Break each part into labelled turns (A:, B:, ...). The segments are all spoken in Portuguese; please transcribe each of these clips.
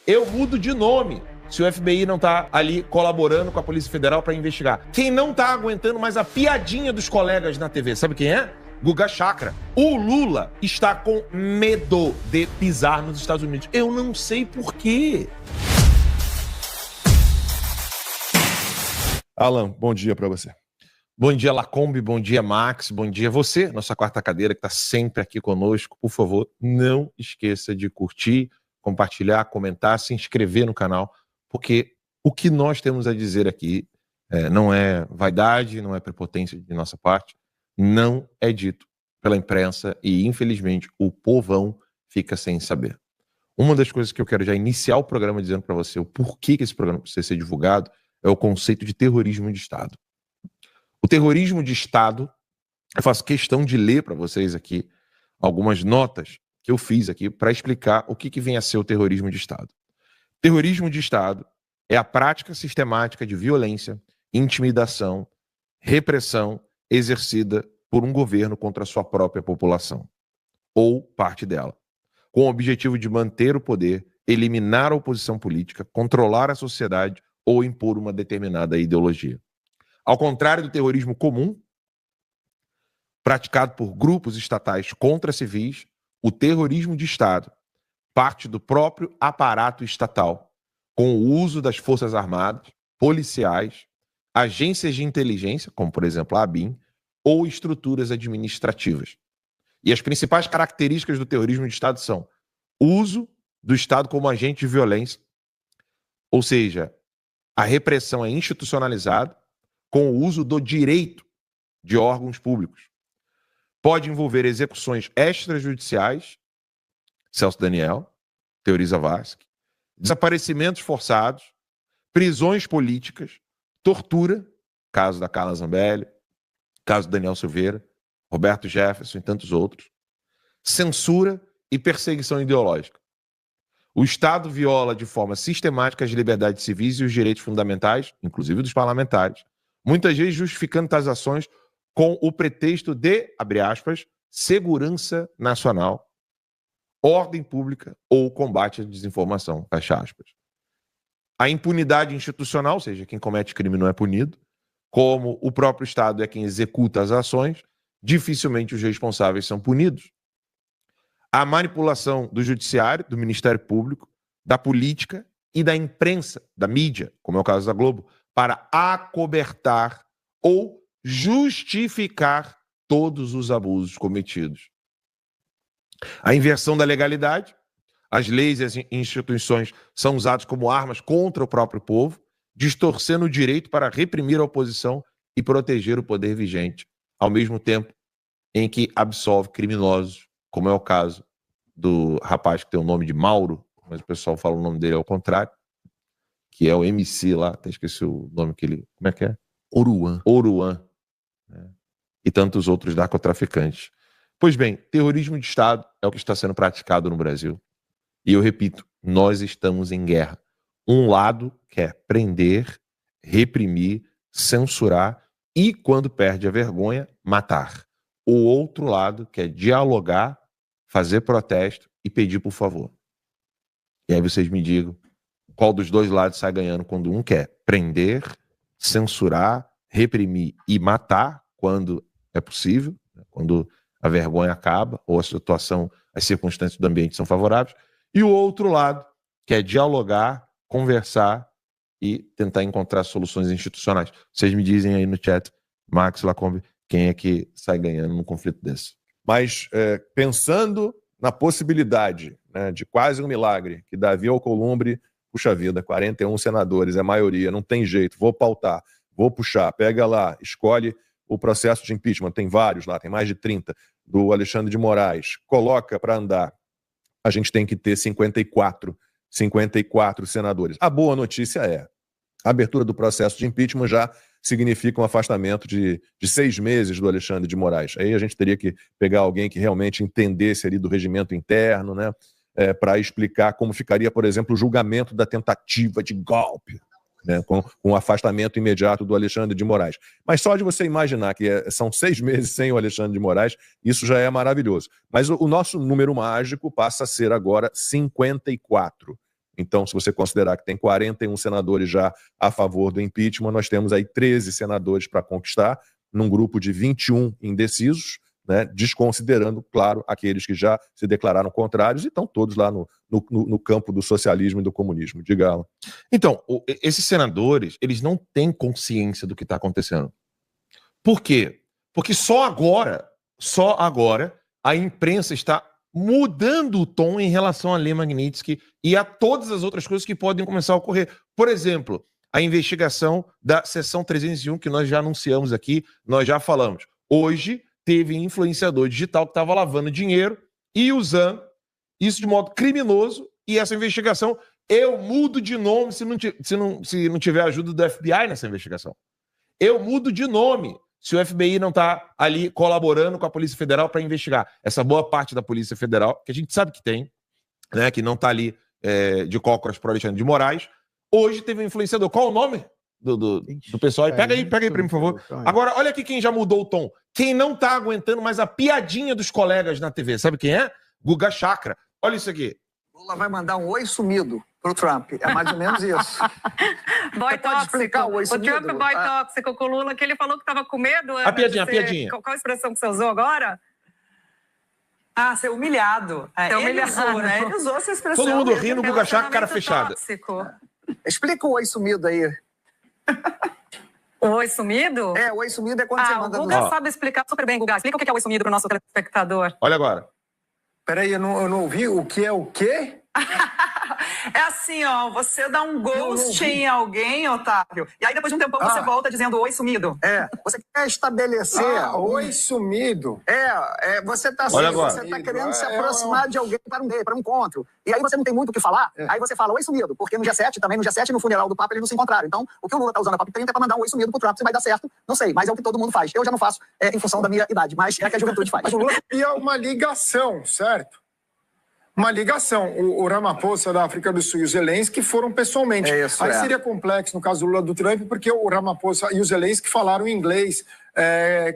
A: eu mudo de nome se o FBI não tá ali colaborando com a Polícia Federal para investigar. Quem não tá aguentando mais a piadinha dos colegas na TV, sabe quem é? Guga Chakra. O Lula está com medo de pisar nos Estados Unidos. Eu não sei por quê.
B: Alan, bom dia para você.
A: Bom dia, Lacombe, bom dia, Max, bom dia você, nossa quarta cadeira que está sempre aqui conosco. Por favor, não esqueça de curtir, compartilhar, comentar, se inscrever no canal, porque o que nós temos a dizer aqui não é vaidade, não é prepotência de nossa parte, não é dito pela imprensa e, infelizmente, o povão fica sem saber. Uma das coisas que eu quero já iniciar o programa dizendo para você o porquê que esse programa precisa ser divulgado é o conceito de terrorismo de Estado. O terrorismo de Estado, eu faço questão de ler para vocês aqui algumas notas que eu fiz aqui para explicar o que vem a ser o terrorismo de Estado. Terrorismo de Estado é a prática sistemática de violência, intimidação, repressão exercida por um governo contra a sua própria população, ou parte dela, com o objetivo de manter o poder, eliminar a oposição política, controlar a sociedade ou impor uma determinada ideologia. Ao contrário do terrorismo comum, praticado por grupos estatais contra civis, o terrorismo de Estado parte do próprio aparato estatal, com o uso das forças armadas, policiais, agências de inteligência, como por exemplo a ABIN, ou estruturas administrativas. E as principais características do terrorismo de Estado são o uso do Estado como agente de violência, ou seja, a repressão é institucionalizada, com o uso do direito de órgãos públicos. Pode envolver execuções extrajudiciais, Celso Daniel, Teori Zavascki, desaparecimentos forçados, prisões políticas, tortura, caso da Carla Zambelli, caso do Daniel Silveira, Roberto Jefferson e tantos outros, censura e perseguição ideológica. O Estado viola de forma sistemática as liberdades civis e os direitos fundamentais, inclusive dos parlamentares, muitas vezes justificando tais ações com o pretexto de, abre aspas, segurança nacional, ordem pública ou combate à desinformação, fecha aspas. A impunidade institucional, ou seja, quem comete crime não é punido, como o próprio Estado é quem executa as ações, dificilmente os responsáveis são punidos. A manipulação do judiciário, do Ministério Público, da política e da imprensa, da mídia, como é o caso da Globo, para acobertar ou justificar todos os abusos cometidos. A inversão da legalidade, as leis e as instituições são usadas como armas contra o próprio povo, distorcendo o direito para reprimir a oposição e proteger o poder vigente, ao mesmo tempo em que absolve criminosos, como é o caso do rapaz que tem o nome de Mauro, mas o pessoal fala o nome dele ao contrário, que é o MC lá, até esqueci o nome que ele... Como é que é? Oruan. Né? E tantos outros narcotraficantes. Pois bem, terrorismo de Estado é o que está sendo praticado no Brasil. E eu repito, nós estamos em guerra. Um lado quer prender, reprimir, censurar e, quando perde a vergonha, matar. O outro lado quer dialogar, fazer protesto e pedir por favor. E aí vocês me digam qual dos dois lados sai ganhando quando um quer prender, censurar, reprimir e matar quando é possível, quando a vergonha acaba ou a situação, as circunstâncias do ambiente são favoráveis, e o outro lado quer dialogar, conversar e tentar encontrar soluções institucionais. Vocês me dizem aí no chat, Max, Lacombe, quem é que sai ganhando num conflito desse?
B: Mas pensando na possibilidade, né, de quase um milagre, que Davi Alcolumbre, puxa vida, 41 senadores, é a maioria, não tem jeito, vou pautar, vou puxar, pega lá, escolhe o processo de impeachment, tem vários lá, tem mais de 30, do Alexandre de Moraes, coloca para andar, a gente tem que ter 54 senadores. A boa notícia é, a abertura do processo de impeachment já significa um afastamento de 6 meses do Alexandre de Moraes. Aí a gente teria que pegar alguém que realmente entendesse ali do regimento interno, né, para explicar como ficaria, por exemplo, o julgamento da tentativa de golpe, né, com o afastamento imediato do Alexandre de Moraes. Mas só de você imaginar que são 6 meses sem o Alexandre de Moraes, isso já é maravilhoso. Mas o nosso número mágico passa a ser agora 54. Então, se você considerar que tem 41 senadores já a favor do impeachment, nós temos aí 13 senadores para conquistar, num grupo de 21 indecisos, né, desconsiderando, claro, aqueles que já se declararam contrários e estão todos lá no campo do socialismo e do comunismo. Diga, Alan.
A: Então, esses senadores, eles não têm consciência do que está acontecendo. Por quê? Porque só agora, a imprensa está mudando o tom em relação a Lee Magnitsky e a todas as outras coisas que podem começar a ocorrer. Por exemplo, a investigação da seção 301, que nós já anunciamos aqui, nós já falamos. Hoje teve influenciador digital que estava lavando dinheiro e usando isso de modo criminoso, e essa investigação, eu mudo de nome se não tiver ajuda do FBI nessa investigação. Eu mudo de nome se o FBI não está ali colaborando com a Polícia Federal para investigar. Essa boa parte da Polícia Federal, que a gente sabe que tem, né, que não está ali de cócoras para o Alexandre de Moraes, hoje teve um influenciador. Qual o nome do pessoal? Pega aí para mim, por favor. Agora, olha aqui quem já mudou o tom. Quem não está aguentando mais a piadinha dos colegas na TV. Sabe quem é? Guga Chakra. Olha isso aqui.
C: Lula vai mandar um oi sumido pro Trump. É mais ou menos isso.
D: Boy tóxico. O Trump é boy tóxico com o Lula, que ele falou que estava com medo.
A: A piadinha.
D: Qual a expressão que você usou agora?
E: Ah, ser humilhado.
D: Ser humilhado.
E: Ele usou, né? Ele usou essa expressão.
A: Todo mundo rindo, Guga Chakra, cara fechada.
C: Explica o oi sumido aí.
D: O oi sumido?
C: O oi sumido é quando você manda...
D: O Guga sabe explicar super bem, Guga. Explica o que é o oi sumido pro nosso telespectador.
A: Olha agora.
C: Peraí, eu não ouvi. O que é o quê?
E: É assim, ó, você dá um ghost em alguém, Otávio, e aí depois de um tempão você volta dizendo oi sumido.
C: Você quer estabelecer... oi sumido. Você tá querendo se aproximar de alguém para um encontro. E aí você não tem muito o que falar, aí você fala oi sumido, porque no G7 no funeral do Papa eles não se encontraram. Então, o que o Lula tá usando a COP30 é para mandar um oi sumido pro Trump, se vai dar certo, não sei, mas é o que todo mundo faz. Eu já não faço em função da minha idade, mas é que a juventude faz.
F: Mas o Lula cria uma ligação, certo? Uma ligação. O Ramaphosa da África do Sul e o Zelensky foram pessoalmente. Aí seria complexo no caso do Lula do Trump, porque o Ramaphosa e o Zelensky falaram inglês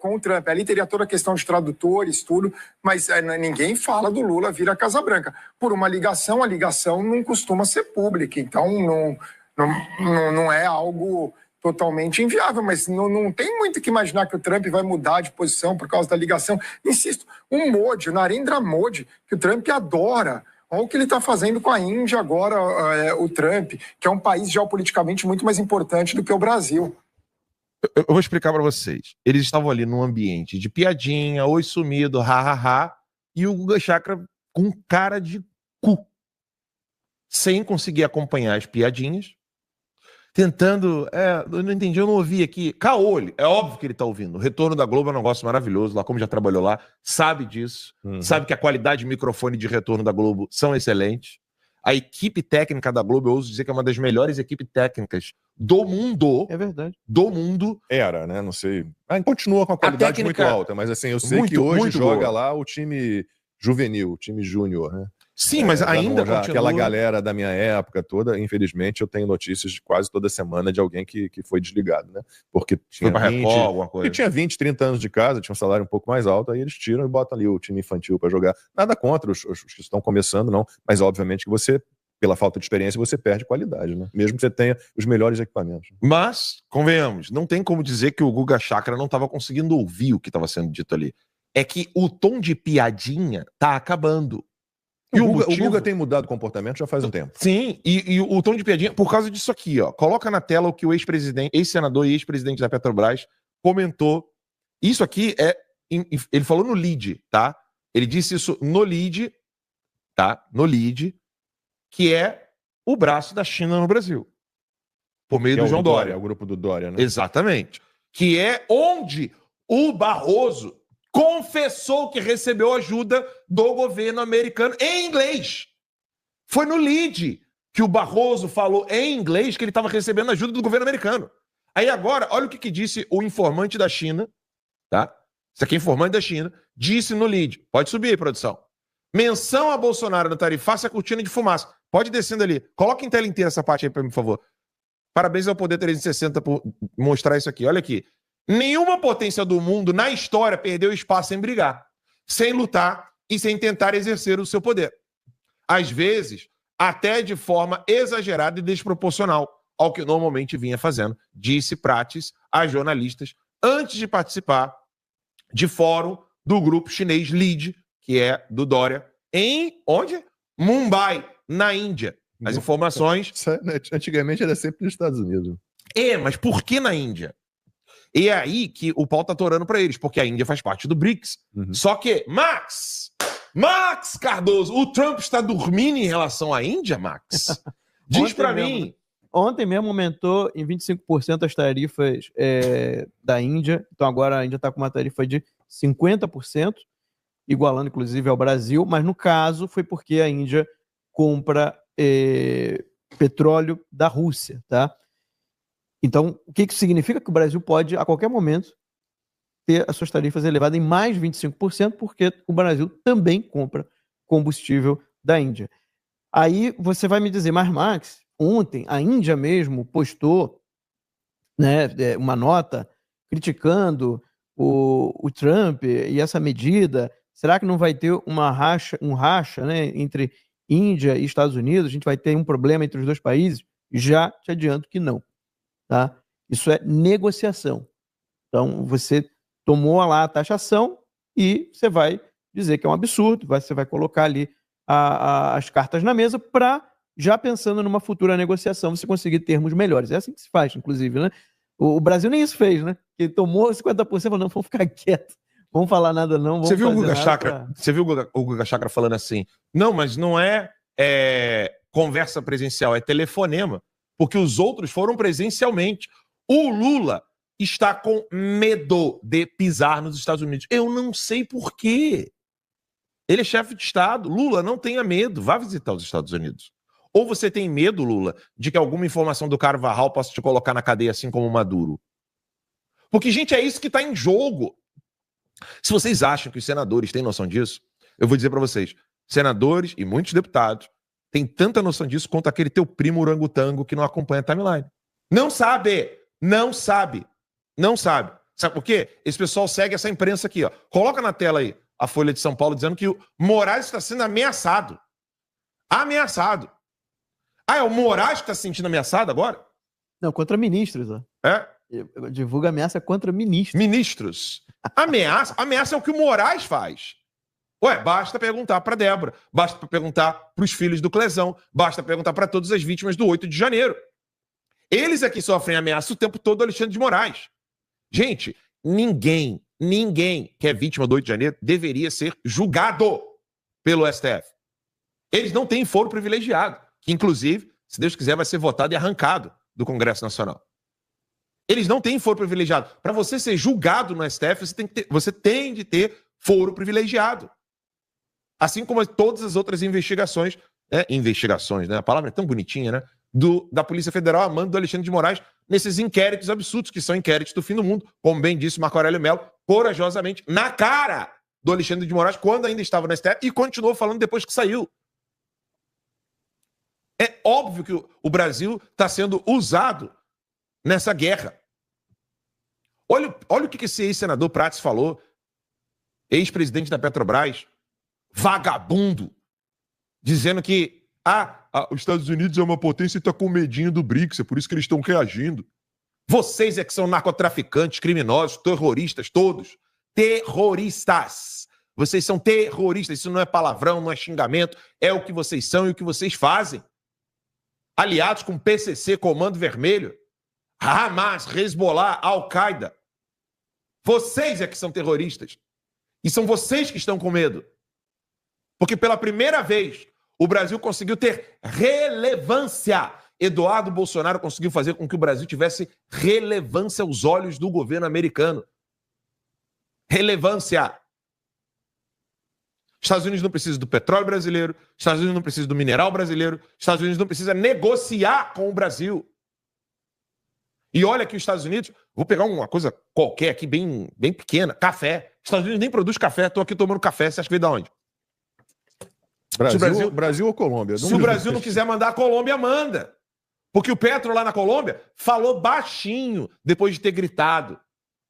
F: com o Trump. Ali teria toda a questão de tradutores, tudo, mas ninguém fala do Lula vir à Casa Branca. Por uma ligação, a ligação não costuma ser pública, então não é algo totalmente inviável, mas não tem muito que imaginar que o Trump vai mudar de posição por causa da ligação. Insisto, o Narendra Modi, que o Trump adora, olha o que ele está fazendo com a Índia agora, o Trump, que é um país geopoliticamente muito mais importante do que o Brasil.
A: Eu vou explicar para vocês. Eles estavam ali num ambiente de piadinha, oi sumido, e o Guga Chakra com cara de cu, sem conseguir acompanhar as piadinhas, tentando... eu não entendi, eu não ouvi aqui. Caolho, é óbvio que ele tá ouvindo. O Retorno da Globo é um negócio maravilhoso, lá como já trabalhou lá, sabe disso, sabe que a qualidade de microfone de Retorno da Globo são excelentes. A equipe técnica da Globo, eu ouso dizer que é uma das melhores equipes técnicas do mundo.
B: É verdade.
A: Do mundo.
B: Era, né? Não sei. Continua com a qualidade muito alta, mas assim, eu sei que hoje joga lá o time juvenil, o time júnior, né?
A: Sim, mas ainda continua...
B: Aquela galera da minha época toda, infelizmente, eu tenho notícias de quase toda semana de alguém que foi desligado, né? Porque tinha 20,
A: alguma coisa.
B: Tinha 20, 30 anos de casa, tinha um salário um pouco mais alto, aí eles tiram e botam ali o time infantil para jogar. Nada contra os que estão começando, não, mas obviamente que você, pela falta de experiência, você perde qualidade, né? Mesmo que você tenha os melhores equipamentos.
A: Mas, convenhamos, não tem como dizer que o Guga Chakra não estava conseguindo ouvir o que estava sendo dito ali. É que o tom de piadinha tá acabando.
B: O Guga tem mudado o comportamento já faz um tempo.
A: Sim, e o tom de piadinha, por causa disso aqui, ó. Coloca na tela o que o ex-senador e ex-presidente da Petrobras comentou. Isso aqui ele falou no lead, tá? Ele disse isso no lead, tá? No lead, que é o braço da China no Brasil. Por meio do João Dória.
B: É o grupo do Dória, né?
A: Exatamente. Que é onde o Barroso confessou que recebeu ajuda do governo americano em inglês. Foi no lead que o Barroso falou em inglês que ele estava recebendo ajuda do governo americano. Aí agora, olha o que disse o informante da China, tá? Isso aqui é informante da China, disse no lead. Pode subir aí, produção. Menção a Bolsonaro no tarifaço é cortina de fumaça. Pode ir descendo ali. Coloca em tela inteira essa parte aí para mim, por favor. Parabéns ao Poder 360 por mostrar isso aqui. Olha aqui. Nenhuma potência do mundo, na história, perdeu espaço sem brigar, sem lutar e sem tentar exercer o seu poder. Às vezes, até de forma exagerada e desproporcional ao que normalmente vinha fazendo, disse Prates a jornalistas antes de participar de fórum do grupo chinês LEAD, que é do Dória, em onde? Mumbai, na Índia. As informações...
B: Antigamente era sempre nos Estados Unidos.
A: Mas por que na Índia? E é aí que o pau tá atorando para eles, porque a Índia faz parte do BRICS. Só que, Max Cardoso, o Trump está dormindo em relação à Índia, Max? Diz para mim.
G: Ontem mesmo aumentou em 25% as tarifas da Índia. Então agora a Índia está com uma tarifa de 50%, igualando inclusive ao Brasil. Mas no caso foi porque a Índia compra petróleo da Rússia, tá? Então, o que isso significa? Que o Brasil pode, a qualquer momento, ter as suas tarifas elevadas em mais 25%, porque o Brasil também compra combustível da Índia. Aí você vai me dizer, mas Max, ontem a Índia mesmo postou, né, uma nota criticando o Trump e essa medida. Será que não vai ter um racha, né, entre Índia e Estados Unidos? A gente vai ter um problema entre os dois países? Já te adianto que não. Tá? Isso é negociação. Então, você tomou lá a taxação e você vai dizer que é um absurdo, você vai colocar ali as cartas na mesa para, já pensando numa futura negociação, você conseguir termos melhores. É assim que se faz, inclusive, né? O Brasil nem isso fez, né? Que tomou 50% e falou, não, vamos ficar quieto, não vamos falar nada não.
A: Você viu o Guga Chakra? Você viu o Guga Chakra falando assim, não, mas não é conversa presencial, é telefonema. Porque os outros foram presencialmente. O Lula está com medo de pisar nos Estados Unidos. Eu não sei por quê. Ele é chefe de Estado. Lula, não tenha medo. Vá visitar os Estados Unidos. Ou você tem medo, Lula, de que alguma informação do Carvajal possa te colocar na cadeia assim como o Maduro? Porque, gente, é isso que está em jogo. Se vocês acham que os senadores têm noção disso, eu vou dizer para vocês, senadores e muitos deputados tem tanta noção disso quanto aquele teu primo orangotango que não acompanha a timeline. Não sabe. Sabe por quê? Esse pessoal segue essa imprensa aqui, ó. Coloca na tela aí a Folha de São Paulo dizendo que o Moraes está sendo ameaçado. Ameaçado. É o Moraes que está se sentindo ameaçado agora?
G: Não, contra ministros, ó. Divulga ameaça contra ministros.
A: Ministros. Ameaça é o que o Moraes faz. Basta perguntar para Débora, basta perguntar para os filhos do Clezão, basta perguntar para todas as vítimas do 8 de janeiro. Eles aqui sofrem ameaça o tempo todo do Alexandre de Moraes. Gente, ninguém que é vítima do 8 de janeiro deveria ser julgado pelo STF. Eles não têm foro privilegiado, que inclusive, se Deus quiser, vai ser votado e arrancado do Congresso Nacional. Eles não têm foro privilegiado. Para você ser julgado no STF, você tem de ter foro privilegiado. Assim como todas as outras investigações, né? A palavra é tão bonitinha, né? Da Polícia Federal a mando do Alexandre de Moraes nesses inquéritos absurdos, que são inquéritos do fim do mundo, como bem disse Marco Aurélio Mello, corajosamente, na cara do Alexandre de Moraes, quando ainda estava no STF, e continuou falando depois que saiu. É óbvio que o Brasil está sendo usado nessa guerra. Olha o que esse ex-senador Prates falou, ex-presidente da Petrobras, vagabundo, dizendo que os Estados Unidos é uma potência e está com medinho do BRICS, é por isso que eles estão reagindo. Vocês é que são narcotraficantes, criminosos, terroristas, todos. Terroristas. Vocês são terroristas, isso não é palavrão, não é xingamento, é o que vocês são e o que vocês fazem. Aliados com PCC, Comando Vermelho, Hamas, Hezbollah, Al-Qaeda. Vocês é que são terroristas. E são vocês que estão com medo. Porque pela primeira vez o Brasil conseguiu ter relevância. Eduardo Bolsonaro conseguiu fazer com que o Brasil tivesse relevância aos olhos do governo americano. Relevância. Estados Unidos não precisa do petróleo brasileiro, Estados Unidos não precisa do mineral brasileiro, Estados Unidos não precisa negociar com o Brasil. E olha que os Estados Unidos, vou pegar uma coisa qualquer aqui, bem pequena, café. Estados Unidos nem produz café, estou aqui tomando café, você acha que veio de onde?
B: Brasil ou Colômbia?
A: Se o Brasil não quiser mandar, a Colômbia manda. Porque o Petro lá na Colômbia falou baixinho depois de ter gritado.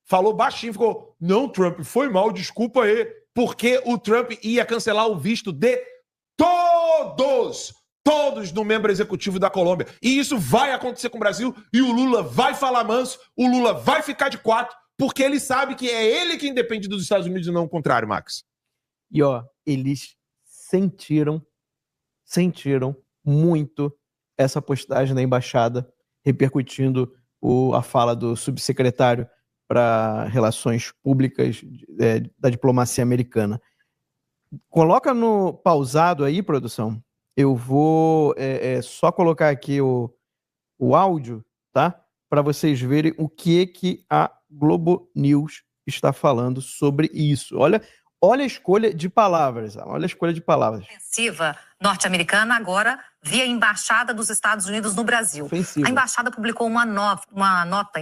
A: Falou baixinho, ficou, não, Trump, foi mal, desculpa aí. Porque o Trump ia cancelar o visto de todos todos no membro executivo da Colômbia. E isso vai acontecer com o Brasil e o Lula vai falar manso, o Lula vai ficar de 4, porque ele sabe que é ele quem depende dos Estados Unidos e não o contrário, Max.
G: E, eles sentiram muito essa postagem da embaixada, repercutindo a fala do subsecretário para Relações Públicas da diplomacia americana. Coloca no pausado aí, produção. Eu vou só colocar aqui o áudio, tá? Para vocês verem o que a Globo News está falando sobre isso. Olha a escolha de palavras. Olha a escolha de palavras.
H: Ofensiva norte-americana agora via Embaixada dos Estados Unidos no Brasil.
G: Ofensiva.
H: A embaixada publicou uma nota